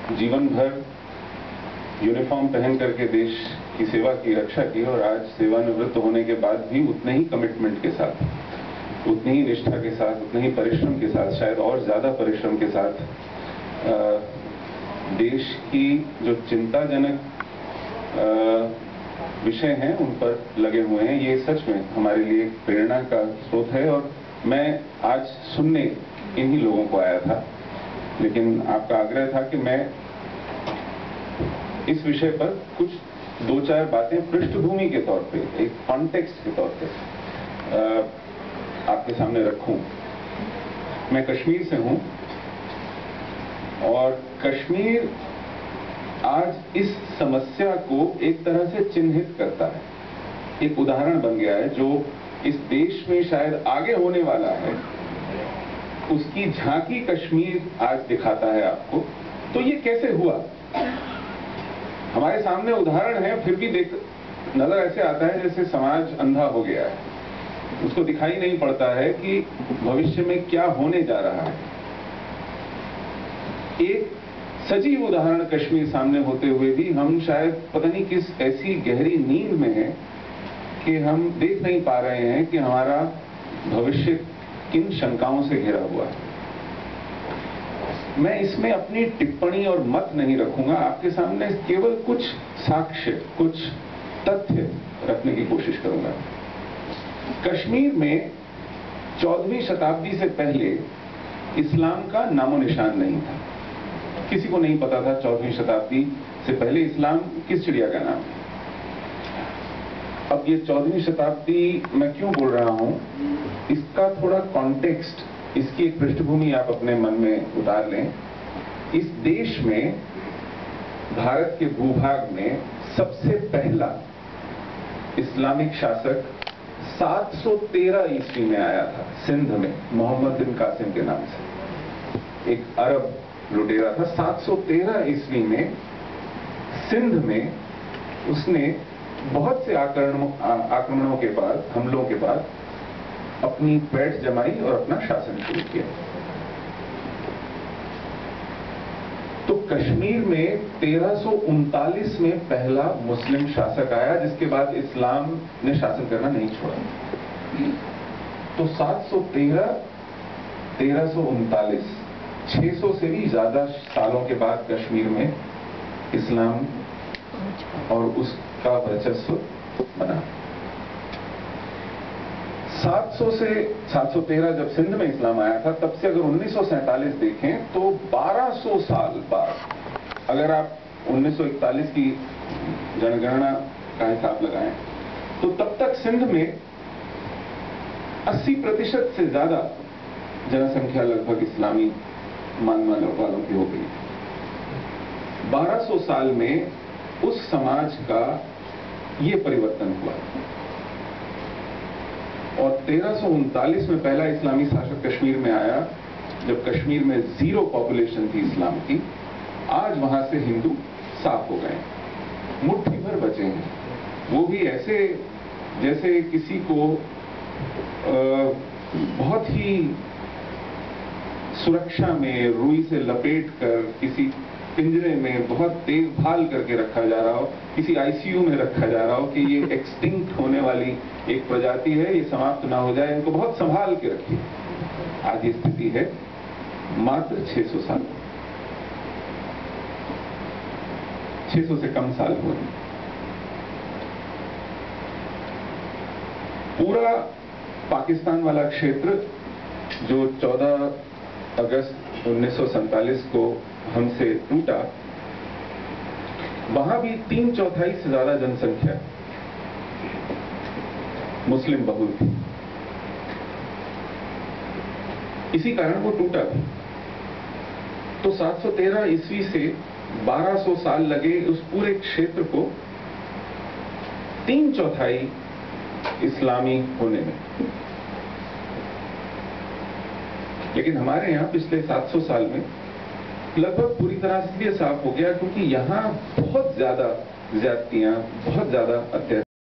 जीवन भर यूनिफॉर्म पहन करके देश की सेवा की, रक्षा की, और आज सेवानिवृत्त होने के बाद भी उतने ही कमिटमेंट के साथ, उतनी ही निष्ठा के साथ, उतने ही परिश्रम के साथ, शायद और ज्यादा परिश्रम के साथ देश की जो चिंताजनक विषय हैं उन पर लगे हुए हैं। ये सच में हमारे लिए एक प्रेरणा का स्रोत है। और मैं आज सुनने इन्हीं लोगों को आया था, लेकिन आपका आग्रह था कि मैं इस विषय पर कुछ दो चार बातें पृष्ठभूमि के तौर पे, एक कॉन्टेक्स्ट के तौर पे आपके सामने रखूं। मैं कश्मीर से हूं और कश्मीर आज इस समस्या को एक तरह से चिन्हित करता है, एक उदाहरण बन गया है जो इस देश में शायद आगे होने वाला है, उसकी झांकी कश्मीर आज दिखाता है आपको। तो ये कैसे हुआ? हमारे सामने उदाहरण है, फिर भी नजर ऐसे आता है जैसे समाज अंधा हो गया है, उसको दिखाई नहीं पड़ता है कि भविष्य में क्या होने जा रहा है। एक सजीव उदाहरण कश्मीर सामने होते हुए भी हम शायद पता नहीं किस ऐसी गहरी नींद में हैं कि हम देख नहीं पा रहे हैं कि हमारा भविष्य किन शंकाओं से घिरा हुआ है। मैं इसमें अपनी टिप्पणी और मत नहीं रखूंगा, आपके सामने केवल कुछ साक्ष्य, कुछ तथ्य रखने की कोशिश करूंगा। कश्मीर में 14वीं शताब्दी से पहले इस्लाम का नामो निशान नहीं था। किसी को नहीं पता था 14वीं शताब्दी से पहले इस्लाम किस चिड़िया का नाम है। अब ये 14वीं शताब्दी मैं क्यों बोल रहा हूं, इसका थोड़ा कॉन्टेक्स्ट, इसकी एक पृष्ठभूमि आप अपने मन में उतार लें। इस देश में, भारत के भूभाग में सबसे पहला इस्लामिक शासक 713 ईस्वी में आया था, सिंध में, मोहम्मद बिन कासिम के नाम से एक अरब लुटेरा था। 713 ईस्वी में सिंध में उसने बहुत से आक्रमणों के बाद, हमलों के बाद अपनी पैठ जमाई और अपना शासन शुरू किया। तो कश्मीर में 1339 में पहला मुस्लिम शासक आया, जिसके बाद इस्लाम ने शासन करना नहीं छोड़ा। तो 713, 1339, 600 से भी ज्यादा सालों के बाद कश्मीर में इस्लाम और उसका वर्चस्व बना। 700 से 713 जब सिंध में इस्लाम आया था, तब से अगर 1947 देखें तो 1200 साल बाद, अगर आप 1941 की जनगणना का हिसाब लगाएं तो तब तक सिंध में 80% से ज्यादा जनसंख्या लगभग इस्लामी मानने वालों की हो गई। 1200 साल में उस समाज का ये परिवर्तन हुआ और 1339 में पहला इस्लामी शासक कश्मीर में आया, जब कश्मीर में 0 पॉपुलेशन थी इस्लाम की। आज वहां से हिंदू साफ हो गए, मुट्ठी भर बचे हैं, वो भी ऐसे जैसे किसी को बहुत ही सुरक्षा में रुई से लपेट कर किसी पिंजरे में बहुत देखभाल करके रखा जा रहा हो, किसी आईसीयू में रखा जा रहा हो कि ये एक्सटिंक्ट होने वाली एक प्रजाति है, ये समाप्त ना हो जाए, इनको बहुत संभाल के रखिए। आज ये स्थिति है मात्र 600 साल, 600 से कम साल हुए। पूरा पाकिस्तान वाला क्षेत्र जो 14 अगस्त 1947 को हमसे टूटा, वहां भी 3/4 से ज्यादा जनसंख्या मुस्लिम बहुल थी। इसी कारण वो टूटा भी। तो 713 ईस्वी से 1200 साल लगे उस पूरे क्षेत्र को 3/4 इस्लामी होने में। लेकिन हमारे यहां पिछले 700 साल में लगभग पूरी तरह से ये साफ हो गया, क्योंकि यहां बहुत ज्यादा ज्यादतियां, बहुत ज्यादा अत्याचार